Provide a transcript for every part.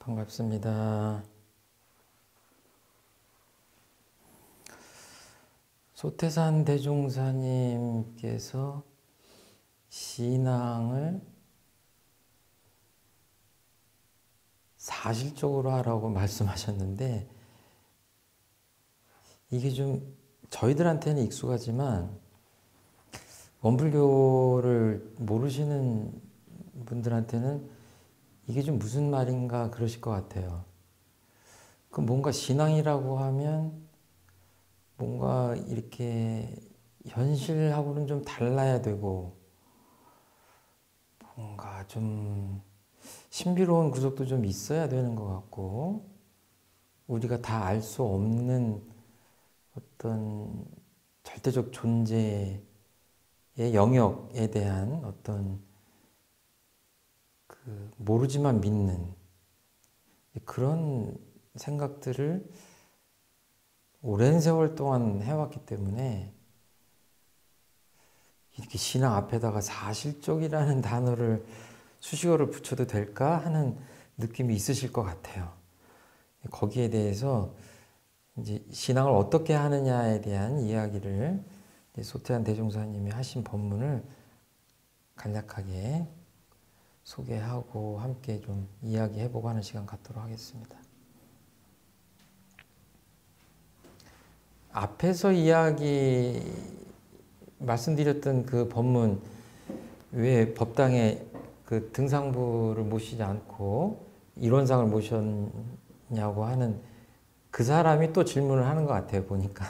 반갑습니다. 소태산 대종사님께서 신앙을 사실적으로 하라고 말씀하셨는데, 이게 좀 저희들한테는 익숙하지만 원불교를 모르시는 분들한테는 이게 좀 무슨 말인가 그러실 것 같아요. 그 뭔가 신앙이라고 하면 뭔가 이렇게 현실하고는 좀 달라야 되고, 뭔가 좀 신비로운 구석도 좀 있어야 되는 것 같고, 우리가 다 알 수 없는 어떤 절대적 존재의 영역에 대한 어떤 그 모르지만 믿는 그런 생각들을 오랜 세월 동안 해왔기 때문에, 이렇게 신앙 앞에다가 사실적이라는 단어를 수식어를 붙여도 될까 하는 느낌이 있으실 것 같아요. 거기에 대해서 이제 신앙을 어떻게 하느냐에 대한 이야기를 소태산 대종사님이 하신 법문을 간략하게 소개하고 함께 좀 이야기해보고 하는 시간 갖도록 하겠습니다. 앞에서 말씀드렸던 그 법문, 왜 법당에 그 등상부를 모시지 않고 일원상을 모셨냐고 하는 그 사람이 또 질문을 하는 것 같아요, 보니까.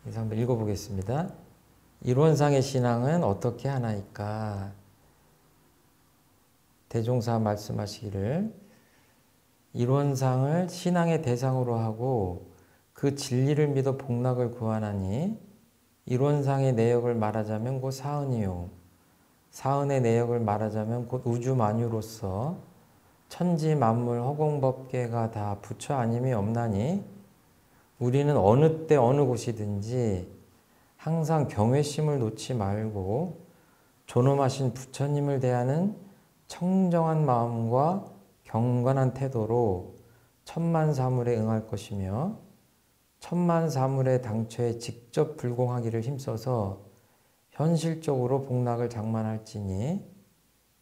그래서 한번 읽어보겠습니다. 일원상의 신앙은 어떻게 하나이까? 대종사 말씀하시기를, 일원상을 신앙의 대상으로 하고 그 진리를 믿어 복락을 구하나니, 일원상의 내역을 말하자면 곧 사은이요, 사은의 내역을 말하자면 곧 우주만유로서 천지 만물 허공법계가 다 부처 아님이 없나니, 우리는 어느 때 어느 곳이든지 항상 경외심을 놓지 말고 존엄하신 부처님을 대하는 청정한 마음과 경건한 태도로 천만사물에 응할 것이며, 천만사물의 당초에 직접 불공하기를 힘써서 현실적으로 복락을 장만할지니,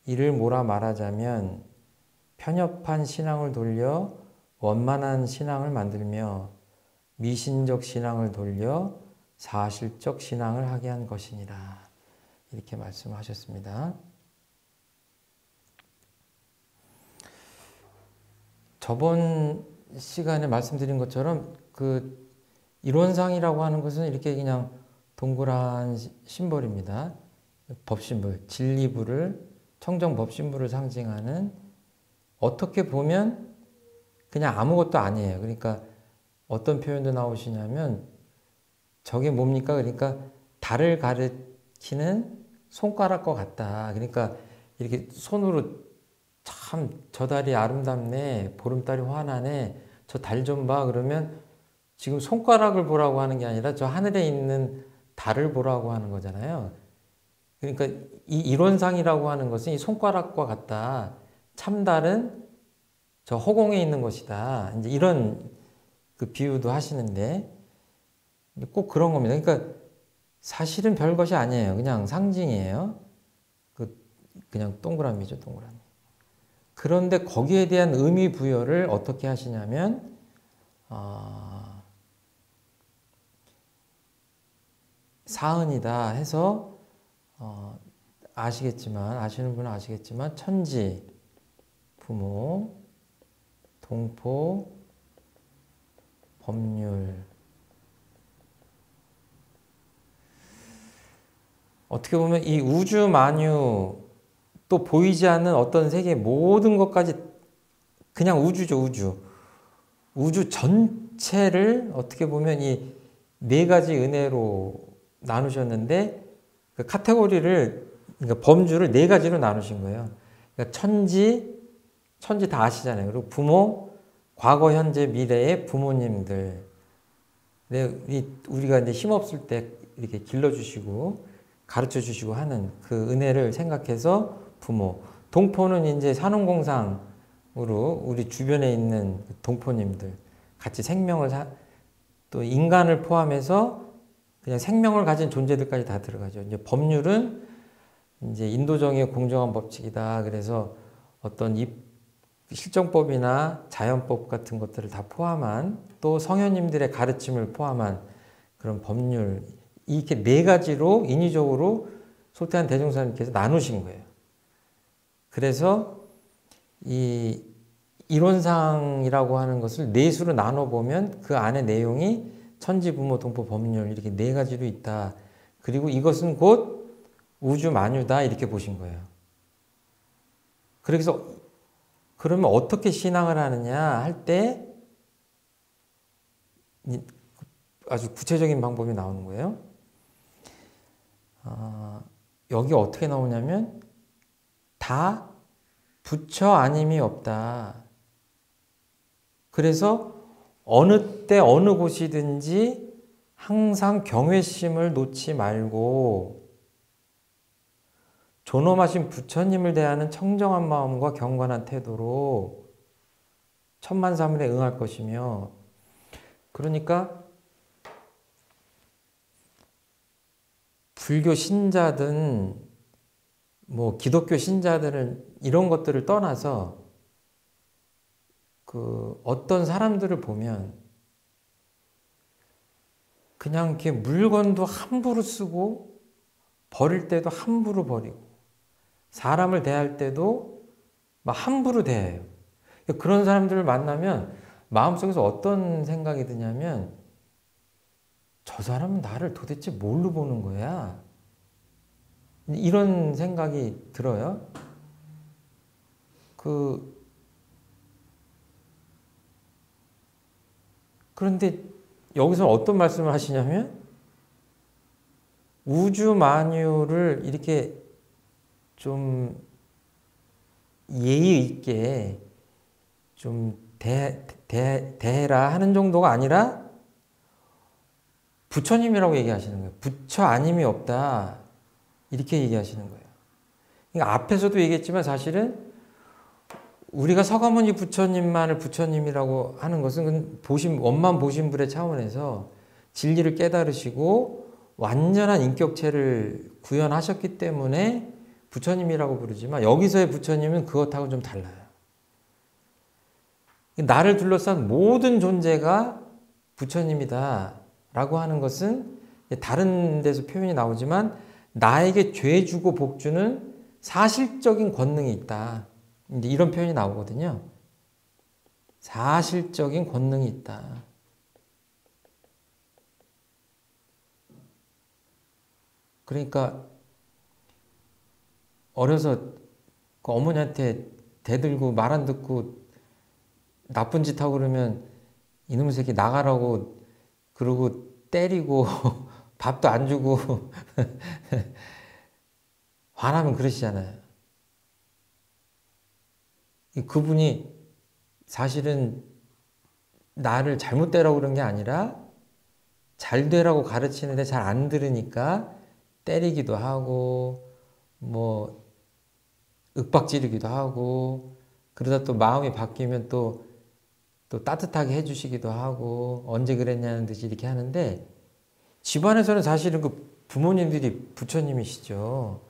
이를 뭐라 말하자면 편협한 신앙을 돌려 원만한 신앙을 만들며 미신적 신앙을 돌려 사실적 신앙을 하게 한 것이니라. 이렇게 말씀하셨습니다. 저번 시간에 말씀드린 것처럼 그 일원상이라고 하는 것은 이렇게 그냥 동그란 심벌입니다. 법신불, 진리불을, 청정법신불을 상징하는, 어떻게 보면 그냥 아무것도 아니에요. 그러니까 어떤 표현도 나오시냐면, 저게 뭡니까? 그러니까 달을 가리키는 손가락과 같다. 그러니까 이렇게 손으로 참 저 달이 아름답네, 보름달이 환하네, 저 달 좀 봐, 그러면 지금 손가락을 보라고 하는 게 아니라 저 하늘에 있는 달을 보라고 하는 거잖아요. 그러니까 이 일원상이라고 하는 것은 이 손가락과 같다. 참달은 저 허공에 있는 것이다. 이제 이런 그 비유도 하시는데, 꼭 그런 겁니다. 그러니까 사실은 별것이 아니에요. 그냥 상징이에요. 그냥 동그라미죠, 동그라미. 그런데 거기에 대한 의미 부여를 어떻게 하시냐면, 사은이다 해서, 아시는 분은 아시겠지만, 천지, 부모, 동포, 법률, 어떻게 보면 이 우주 만유, 또 보이지 않는 어떤 세계 모든 것까지 그냥 우주죠, 우주. 우주 전체를 어떻게 보면 이 네 가지 은혜로 나누셨는데, 그 카테고리를, 그러니까 범주를 네 가지로 나누신 거예요. 그러니까 천지 다 아시잖아요. 그리고 부모, 과거, 현재, 미래의 부모님들. 우리가 이제 힘없을 때 이렇게 길러주시고 가르쳐 주시고 하는 그 은혜를 생각해서 부모. 동포는 이제 산업공상을 우리 주변에 있는 동포님들 같이 또 인간을 포함해서 그냥 생명을 가진 존재들까지 다 들어가죠. 이제 법률은 이제 인도정의 공정한 법칙이다. 그래서 어떤 실정법이나 자연법 같은 것들을 다 포함한 또 성현님들의 가르침을 포함한 그런 법률 이렇게 네 가지로 인위적으로 솔태한 대종사님께서 나누신 거예요. 그래서 이 이론상이라고 하는 것을 네 수로 나눠보면 그 안에 내용이 천지, 부모, 동포, 법률 이렇게 네 가지로 있다. 그리고 이것은 곧 우주 만유다 이렇게 보신 거예요. 그래서 그러면 어떻게 신앙을 하느냐 할 때 아주 구체적인 방법이 나오는 거예요. 여기 어떻게 나오냐면 다 부처 아님이 없다. 그래서 어느 때 어느 곳이든지 항상 경외심을 놓지 말고 존엄하신 부처님을 대하는 청정한 마음과 경건한 태도로 천만사물에 응할 것이며 그러니까 불교 신자든 뭐 기독교 신자들은 이런 것들을 떠나서 그 어떤 사람들을 보면 그냥 이렇게 물건도 함부로 쓰고 버릴 때도 함부로 버리고 사람을 대할 때도 막 함부로 대해요. 그런 사람들을 만나면 마음속에서 어떤 생각이 드냐면 저 사람은 나를 도대체 뭘로 보는 거야? 이런 생각이 들어요. 그런데 여기서 어떤 말씀을 하시냐면 우주 만유를 이렇게 좀 예의 있게 좀 대해라 하는 정도가 아니라 부처님이라고 얘기하시는 거예요. 부처 아님이 없다. 이렇게 얘기하시는 거예요. 그러니까 앞에서도 얘기했지만 사실은 우리가 서가모니 부처님만을 부처님이라고 하는 것은 원만 보신불의 차원에서 진리를 깨달으시고 완전한 인격체를 구현하셨기 때문에 부처님이라고 부르지만 여기서의 부처님은 그것하고 좀 달라요. 나를 둘러싼 모든 존재가 부처님이다 라고 하는 것은 다른 데서 표현이 나오지만 나에게 죄 주고 복 주는 사실적인 권능이 있다. 이런 표현이 나오거든요. 사실적인 권능이 있다. 그러니까 어려서 그 어머니한테 대들고 말 안 듣고 나쁜 짓 하고 그러면 이놈의 새끼 나가라고 그러고 때리고 밥도 안 주고 화나면 그러시잖아요. 그분이 사실은 나를 잘못되라고 그런 게 아니라 잘 되라고 가르치는데 잘 안 들으니까 때리기도 하고 뭐 윽박지르기도 하고 그러다 또 마음이 바뀌면 또 따뜻하게 해주시기도 하고 언제 그랬냐는 듯이 이렇게 하는데 집안에서는 사실은 그 부모님들이 부처님이시죠.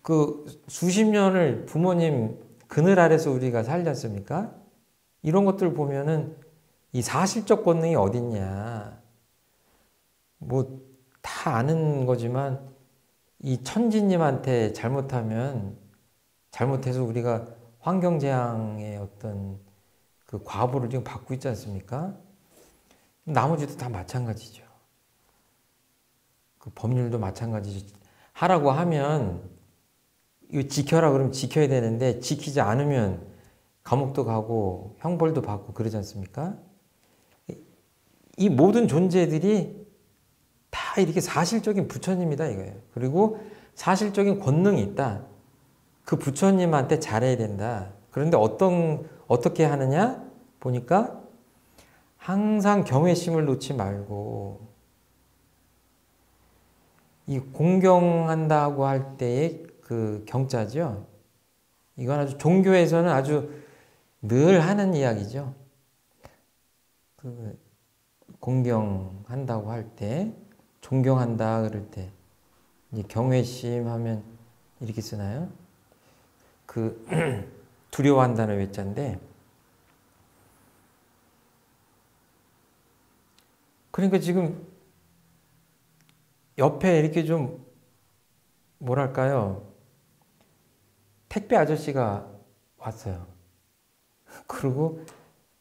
그 수십 년을 부모님 그늘 아래서 우리가 살지 않습니까? 이런 것들 보면은 이 사실적 권능이 어딨냐. 뭐 다 아는 거지만 이 천지님한테 잘못해서 우리가 환경재앙의 어떤 그 과보를 지금 받고 있지 않습니까? 나머지도 다 마찬가지죠. 그 법률도 마찬가지죠. 하라고 하면 이거 지켜라 그러면 지켜야 되는데 지키지 않으면 감옥도 가고 형벌도 받고 그러지 않습니까? 이 모든 존재들이 다 이렇게 사실적인 부처님이다 이거예요. 그리고 사실적인 권능이 있다. 그 부처님한테 잘해야 된다. 그런데 어떻게 하느냐? 보니까 항상 경외심을 놓지 말고 이 공경한다고 할 때의 그 경자죠. 이건 아주 종교에서는 아주 늘 하는 이야기죠. 그 공경한다고 할 때, 존경한다 그럴 때, 이제 경외심 하면 이렇게 쓰나요? 그 두려워한다는 외자인데, 그러니까 지금 옆에 이렇게 좀 뭐랄까요? 택배 아저씨가 왔어요. 그리고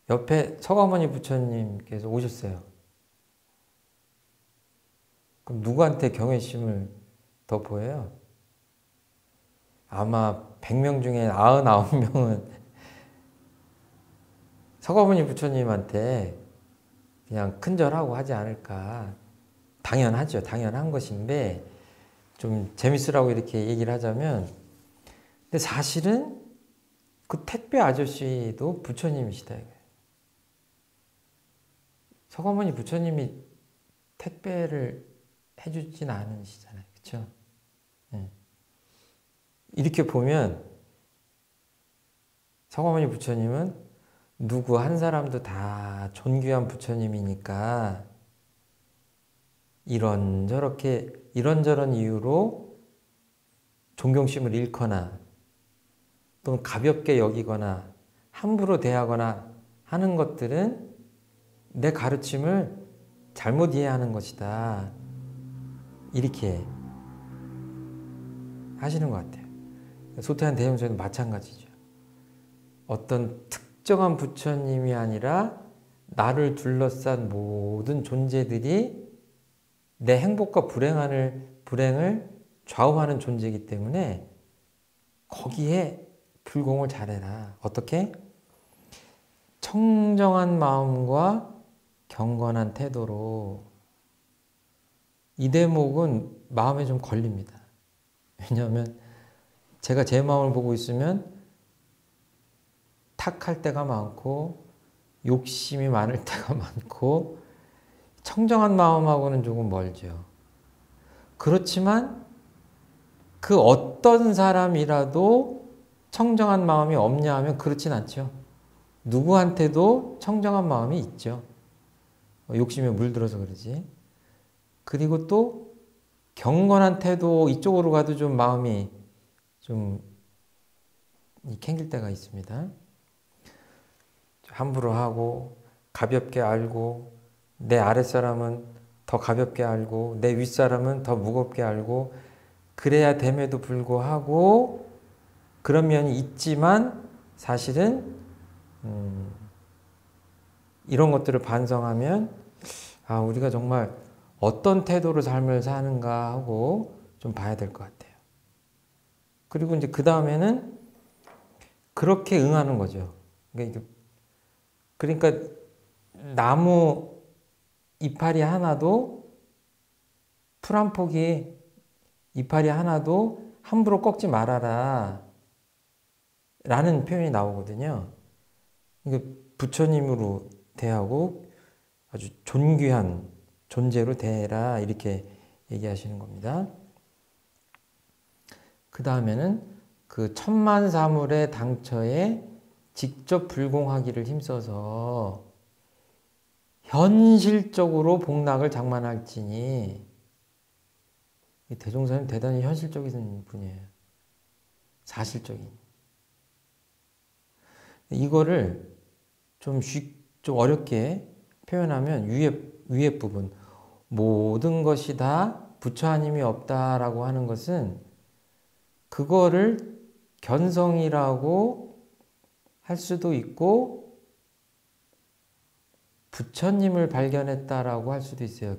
옆에 서가모니 부처님께서 오셨어요. 그럼 누구한테 경외심을 더 보여요? 아마 100명 중에 99명은 서가모니 부처님한테 그냥 큰절하고 하지 않을까. 당연하죠. 당연한 것인데 좀 재밌으라고 이렇게 얘기를 하자면, 근데 사실은 그 택배 아저씨도 부처님이시다 이거예요. 서가모니 부처님이 택배를 해주진 않으시잖아요. 그렇죠? 네. 이렇게 보면 서가모니 부처님은 누구 한 사람도 다 존귀한 부처님이니까 이런저런 이유로 존경심을 잃거나 또는 가볍게 여기거나 함부로 대하거나 하는 것들은 내 가르침을 잘못 이해하는 것이다. 이렇게 하시는 것 같아요. 소태한 대형소에도 마찬가지죠. 어떤 특정한 부처님이 아니라 나를 둘러싼 모든 존재들이 내 행복과 불행을 좌우하는 존재이기 때문에 거기에 불공을 잘해라. 어떻게? 청정한 마음과 경건한 태도로. 이 대목은 마음에 좀 걸립니다. 왜냐하면 제가 제 마음을 보고 있으면 탁할 때가 많고 욕심이 많을 때가 많고 청정한 마음하고는 조금 멀죠. 그렇지만 그 어떤 사람이라도 청정한 마음이 없냐 하면 그렇진 않죠. 누구한테도 청정한 마음이 있죠. 욕심에 물들어서 그러지. 그리고 또 경건한 태도 이쪽으로 가도 좀 마음이 좀 캥길 때가 있습니다. 함부로 하고 가볍게 알고 내 아랫사람은 더 가볍게 알고 내 윗사람은 더 무겁게 알고 그래야 됨에도 불구하고 그런 면이 있지만 사실은 이런 것들을 반성하면 우리가 정말 어떤 태도로 삶을 사는가 하고 좀 봐야 될 것 같아요. 그리고 이제 그 다음에는 그렇게 응하는 거죠. 그러니까 나무 이파리 하나도 풀 한 포기 이파리 하나도 함부로 꺾지 말아라 라는 표현이 나오거든요. 부처님으로 대하고 아주 존귀한 존재로 대해라 이렇게 얘기하시는 겁니다. 그 다음에는 그 천만사물의 당처에 직접 불공하기를 힘써서 현실적으로 복락을 장만할지니. 대종사님 대단히 현실적인 분이에요. 사실적인. 이거를 좀 어렵게 표현하면 위에 부분 모든 것이 다 부처 아님이 없다라고 하는 것은 그거를 견성이라고 할 수도 있고 부처님을 발견했다라고 할 수도 있어요.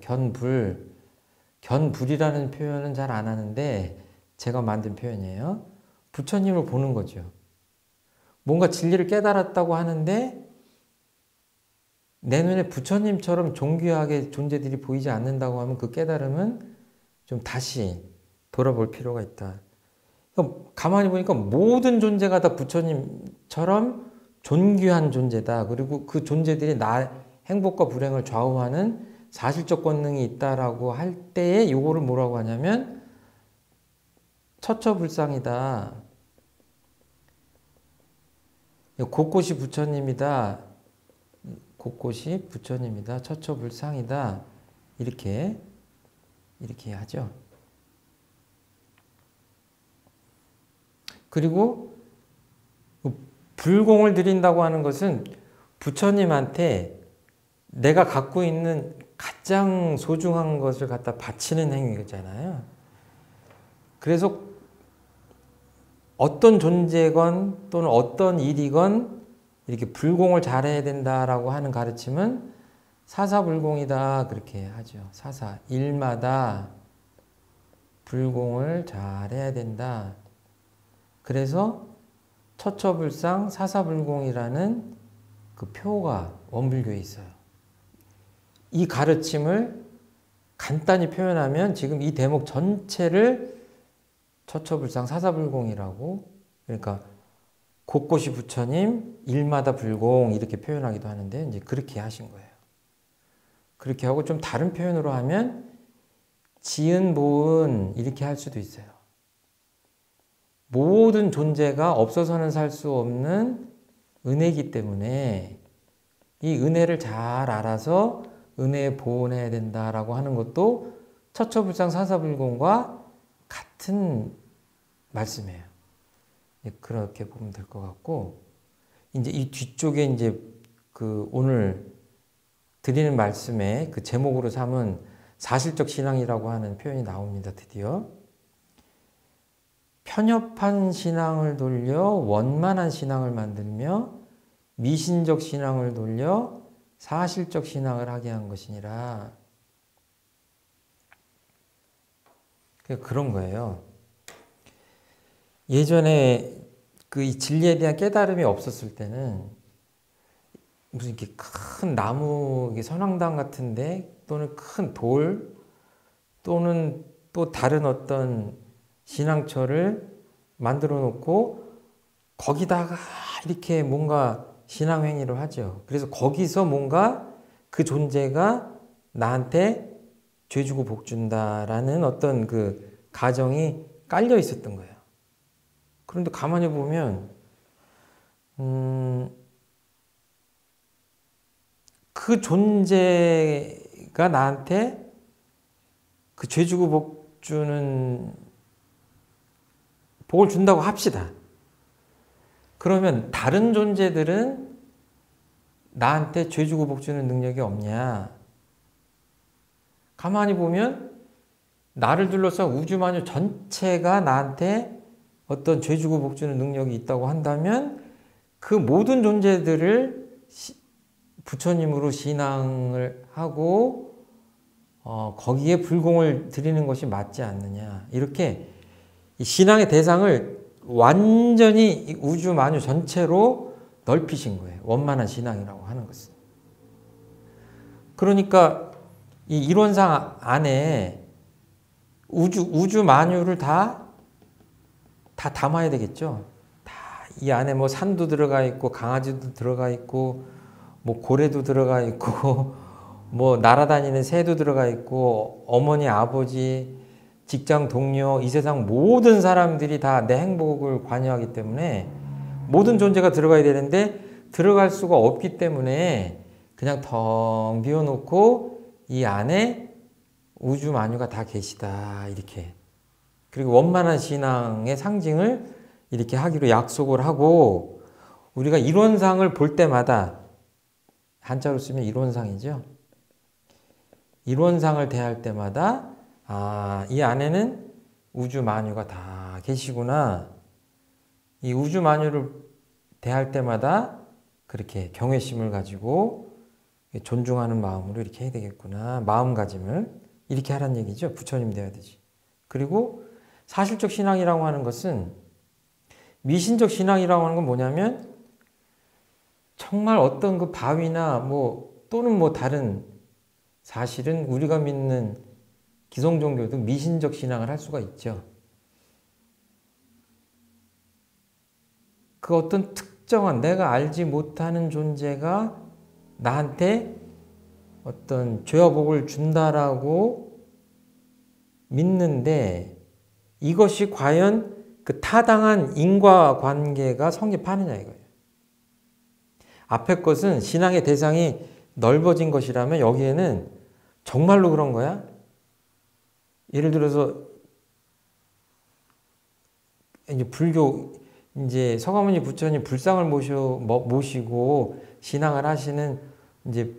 견불이라는 표현은 잘 안 하는데 제가 만든 표현이에요. 부처님을 보는 거죠. 뭔가 진리를 깨달았다고 하는데 내 눈에 부처님처럼 존귀하게 존재들이 보이지 않는다고 하면 그 깨달음은 좀 다시 돌아볼 필요가 있다. 가만히 보니까 모든 존재가 다 부처님처럼 존귀한 존재다. 그리고 그 존재들이 나 행복과 불행을 좌우하는 사실적 권능이 있다라고 할 때에 요거를 뭐라고 하냐면 처처불상이다. 곳곳이 부처님이다. 곳곳이 부처님이다. 처처불상이다. 이렇게 하죠. 그리고 불공을 드린다고 하는 것은 부처님한테 내가 갖고 있는 가장 소중한 것을 갖다 바치는 행위잖아요. 그래서 어떤 존재건 또는 어떤 일이건 이렇게 불공을 잘해야 된다라고 하는 가르침은 사사불공이다 그렇게 하죠. 사사, 일마다 불공을 잘해야 된다. 그래서 처처불상 사사불공이라는 그 표가 원불교에 있어요. 이 가르침을 간단히 표현하면 지금 이 대목 전체를 처처불상 사사불공이라고, 그러니까 곳곳이 부처님, 일마다 불공 이렇게 표현하기도 하는데 이제 그렇게 하신 거예요. 그렇게 하고 좀 다른 표현으로 하면 지은 보은 이렇게 할 수도 있어요. 모든 존재가 없어서는 살 수 없는 은혜이기 때문에 이 은혜를 잘 알아서 은혜에 보온해야 된다라고 하는 것도 처처불상 사사불공과 같은 말씀이에요. 그렇게 보면 될 것 같고, 이제 이 뒤쪽에 이제 그 오늘 드리는 말씀에 그 제목으로 삼은 사실적 신앙이라고 하는 표현이 나옵니다. 드디어 편협한 신앙을 돌려 원만한 신앙을 만들며 미신적 신앙을 돌려 사실적 신앙을 하게 한 것이니라. 그런 거예요. 예전에 그 이 진리에 대한 깨달음이 없었을 때는 무슨 이렇게 큰 나무, 선왕당 같은데 또는 큰 돌 또는 또 다른 어떤 신앙처를 만들어 놓고 거기다가 이렇게 뭔가 신앙행위를 하죠. 그래서 거기서 뭔가 그 존재가 나한테 죄 주고 복 준다라는 어떤 그 가정이 깔려 있었던 거예요. 그런데 가만히 보면 그 존재가 나한테 그 죄 주고 복 주는 복을 준다고 합시다. 그러면 다른 존재들은 나한테 죄 주고 복 주는 능력이 없냐? 가만히 보면 나를 둘러싼 우주만유 전체가 나한테 어떤 죄 주고 복 주는 능력이 있다고 한다면 그 모든 존재들을 부처님으로 신앙을 하고 거기에 불공을 드리는 것이 맞지 않느냐. 이렇게 신앙의 대상을 완전히 우주 만유 전체로 넓히신 거예요. 원만한 신앙이라고 하는 것은. 그러니까 이 이론상 안에 우주 만유를 다 담아야 되겠죠. 다 이 안에 뭐 산도 들어가 있고 강아지도 들어가 있고 뭐 고래도 들어가 있고 뭐 날아다니는 새도 들어가 있고 어머니 아버지 직장 동료 이 세상 모든 사람들이 다 내 행복을 관여하기 때문에 모든 존재가 들어가야 되는데 들어갈 수가 없기 때문에 그냥 텅 비워놓고 이 안에 우주 만유가 다 계시다 이렇게. 그리고 원만한 신앙의 상징을 이렇게 하기로 약속을 하고 우리가 이론상을 볼 때마다 한자로 쓰면 이론상이죠. 이론상을 대할 때마다 이 안에는 우주 만유가 다 계시구나. 이 우주 만유를 대할 때마다 그렇게 경외심을 가지고 존중하는 마음으로 이렇게 해야 되겠구나. 마음가짐을 이렇게 하란 얘기죠. 부처님 돼야 되지. 그리고 사실적 신앙이라고 하는 것은 미신적 신앙이라고 하는 건 뭐냐면 정말 어떤 그 바위나 뭐 또는 뭐 다른 사실은 우리가 믿는 기성종교도 미신적 신앙을 할 수가 있죠. 그 어떤 특정한 내가 알지 못하는 존재가 나한테 어떤 죄와 복을 준다라고 믿는데 이것이 과연 그 타당한 인과관계가 성립하느냐 이거예요. 앞에 것은 신앙의 대상이 넓어진 것이라면 여기에는 정말로 그런 거야? 예를 들어서 이제 불교 이제 서가모니 부처님 불상을 모시고 신앙을 하시는 이제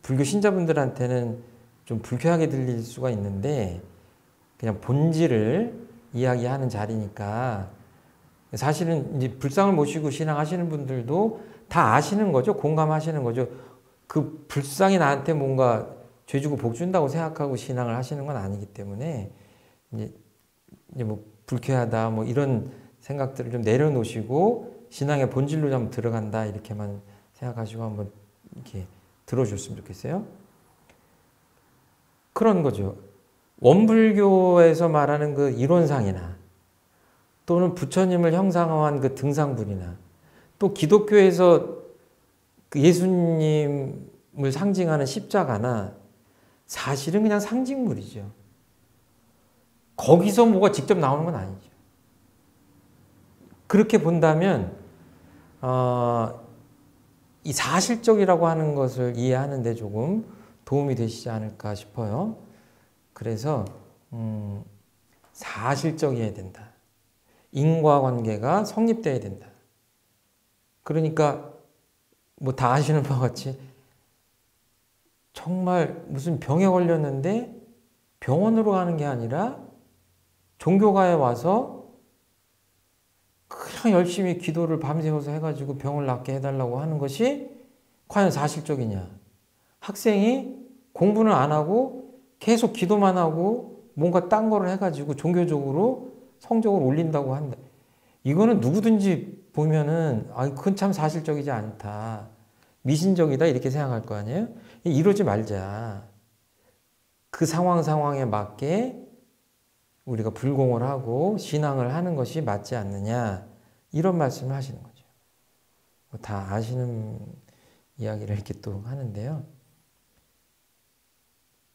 불교 신자분들한테는 좀 불쾌하게 들릴 수가 있는데 그냥 본질을 이야기하는 자리니까 사실은 이제 불상을 모시고 신앙하시는 분들도 다 아시는 거죠. 공감하시는 거죠. 그 불상이 나한테 뭔가 죄 주고 복 준다고 생각하고 신앙을 하시는 건 아니기 때문에 이제 뭐 불쾌하다 뭐 이런 생각들을 좀 내려놓으시고 신앙의 본질로 좀 들어간다 이렇게만 생각하시고 한번 이렇게 들어줬으면 좋겠어요. 그런 거죠. 원불교에서 말하는 그 이론상이나 또는 부처님을 형상화한 그 등상불이나 또 기독교에서 그 예수님을 상징하는 십자가나 사실은 그냥 상징물이죠. 거기서 뭐가 직접 나오는 건 아니죠. 그렇게 본다면 이 사실적이라고 하는 것을 이해하는 데 조금 도움이 되시지 않을까 싶어요. 그래서 사실적이어야 된다. 인과관계가 성립되어야 된다. 그러니까 뭐 다 아시는 바와 같이 정말 무슨 병에 걸렸는데 병원으로 가는 게 아니라 종교가에 와서 그냥 열심히 기도를 밤새워서 해가지고 병을 낫게 해달라고 하는 것이 과연 사실적이냐. 학생이 공부는 안 하고 계속 기도만 하고 뭔가 딴 거를 해가지고 종교적으로 성적을 올린다고 한다. 이거는 누구든지 보면은 그건 참 사실적이지 않다. 미신적이다 이렇게 생각할 거 아니에요? 이러지 말자. 그 상황에 맞게 우리가 불공을 하고 신앙을 하는 것이 맞지 않느냐 이런 말씀을 하시는 거죠. 다 아시는 이야기를 이렇게 또 하는데요.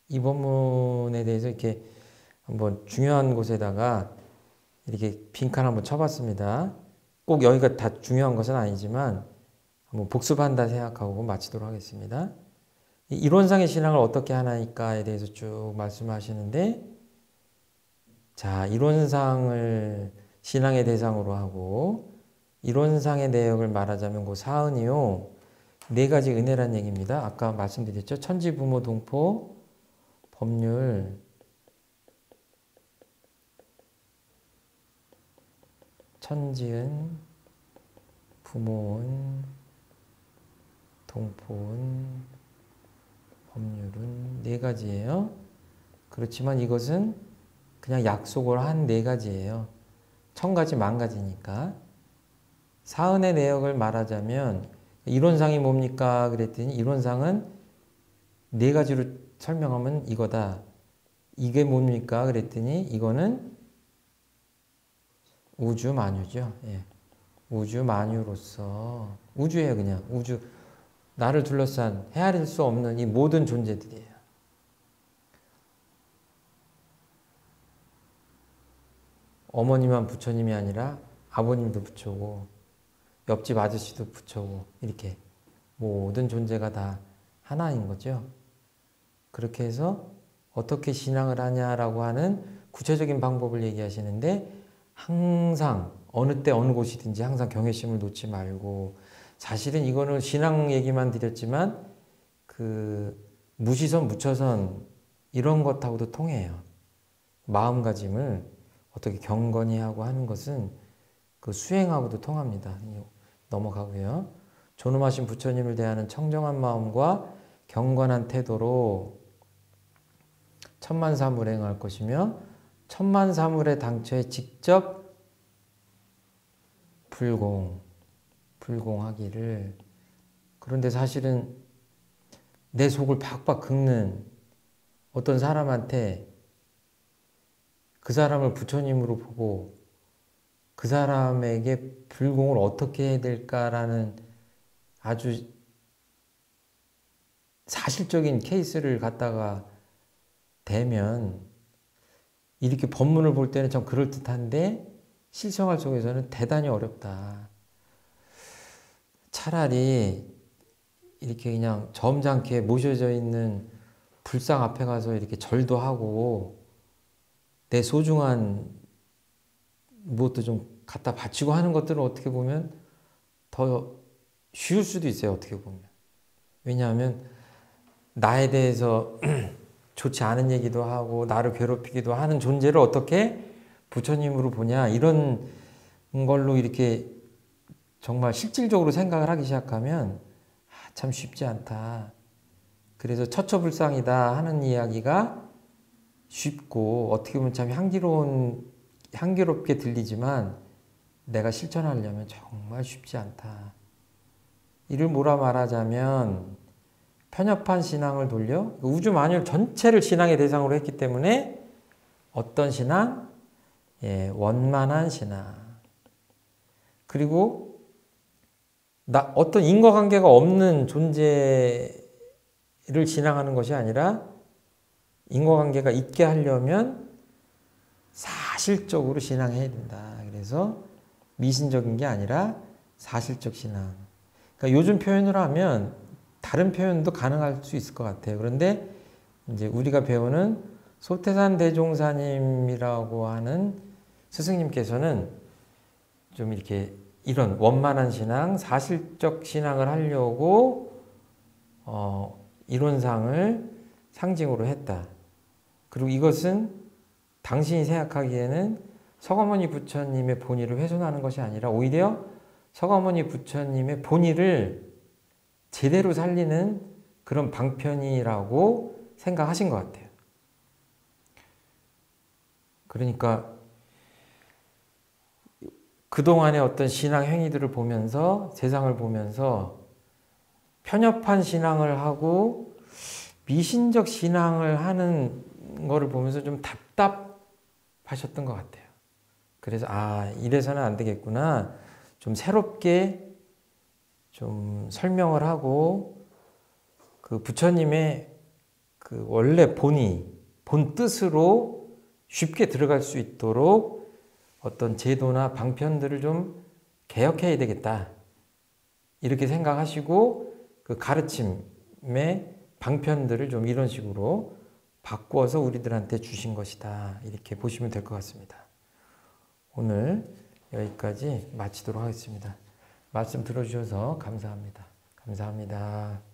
이 본문에 대해서 이렇게 한번 중요한 곳에다가 이렇게 빈칸 한번 쳐봤습니다. 꼭 여기가 다 중요한 것은 아니지만 한번 복습한다 생각하고 마치도록 하겠습니다. 이론상의 신앙을 어떻게 하나이까에 대해서 쭉 말씀하시는데 자, 이론상을 신앙의 대상으로 하고 이론상의 내역을 말하자면 그 사은이요. 네 가지 은혜란 얘기입니다. 아까 말씀드렸죠. 천지, 부모, 동포, 법률, 천지은, 부모은, 동포은, 법률은 네 가지예요. 그렇지만 이것은 그냥 약속을 한 네 가지예요. 천 가지, 만 가지니까. 사은의 내역을 말하자면 이론상이 뭡니까? 그랬더니 이론상은 네 가지로 설명하면 이거다. 이게 뭡니까? 그랬더니 이거는 우주 만유죠. 예. 우주 만유로서 우주예요. 그냥 우주. 나를 둘러싼 헤아릴 수 없는 이 모든 존재들이에요. 어머니만 부처님이 아니라 아버님도 부처고 옆집 아저씨도 부처고 이렇게 모든 존재가 다 하나인 거죠. 그렇게 해서 어떻게 신앙을 하냐라고 하는 구체적인 방법을 얘기하시는데 항상 어느 때 어느 곳이든지 항상 경외심을 놓지 말고 사실은 이거는 신앙 얘기만 드렸지만 그 무시선 무처선 이런 것하고도 통해요. 마음가짐을 어떻게 경건히 하고 하는 것은 그 수행하고도 통합니다. 넘어가고요. 존엄하신 부처님을 대하는 청정한 마음과 경건한 태도로 천만사물을 행할 것이며 천만사물의 당초에 직접 불공하기를. 그런데 사실은 내 속을 팍팍 긁는 어떤 사람한테 그 사람을 부처님으로 보고 그 사람에게 불공을 어떻게 해야 될까라는 아주 사실적인 케이스를 갖다가 대면 이렇게 법문을 볼 때는 좀 그럴듯한데 실생활 속에서는 대단히 어렵다. 차라리 이렇게 그냥 점잖게 모셔져 있는 불상 앞에 가서 이렇게 절도 하고 내 소중한 무엇도 좀 갖다 바치고 하는 것들은 어떻게 보면 더 쉬울 수도 있어요. 어떻게 보면. 왜냐하면 나에 대해서 좋지 않은 얘기도 하고 나를 괴롭히기도 하는 존재를 어떻게 부처님으로 보냐 이런 걸로 이렇게 정말 실질적으로 생각을 하기 시작하면 참 쉽지 않다. 그래서 처처불상이다 하는 이야기가 쉽고 어떻게 보면 참 향기롭게 들리지만 내가 실천하려면 정말 쉽지 않다. 이를 뭐라 말하자면 편협한 신앙을 돌려 우주 만유 전체를 신앙의 대상으로 했기 때문에 어떤 신앙? 예, 원만한 신앙. 그리고 어떤 인과관계가 없는 존재를 신앙하는 것이 아니라 인과관계가 있게 하려면 사실적으로 신앙해야 된다. 그래서 미신적인 게 아니라 사실적 신앙. 그러니까 요즘 표현으로 하면 다른 표현도 가능할 수 있을 것 같아요. 그런데 이제 우리가 배우는 소태산 대종사님이라고 하는 스승님께서는 좀 이렇게 이런 원만한 신앙, 사실적 신앙을 하려고 이론상을 상징으로 했다. 그리고 이것은 당신이 생각하기에는 서가모니 부처님의 본의를 훼손하는 것이 아니라 오히려 서가모니 부처님의 본의를 제대로 살리는 그런 방편이라고 생각하신 것 같아요. 그러니까 그동안의 어떤 신앙 행위들을 보면서 세상을 보면서 편협한 신앙을 하고 미신적 신앙을 하는 거를 보면서 좀 답답하셨던 것 같아요. 그래서 이래서는 안 되겠구나. 좀 새롭게 좀 설명을 하고 그 부처님의 그 원래 본 뜻으로 쉽게 들어갈 수 있도록 어떤 제도나 방편들을 좀 개혁해야 되겠다. 이렇게 생각하시고 그 가르침의 방편들을 좀 이런 식으로 바꾸어서 우리들한테 주신 것이다. 이렇게 보시면 될 것 같습니다. 오늘 여기까지 마치도록 하겠습니다. 말씀 들어주셔서 감사합니다. 감사합니다.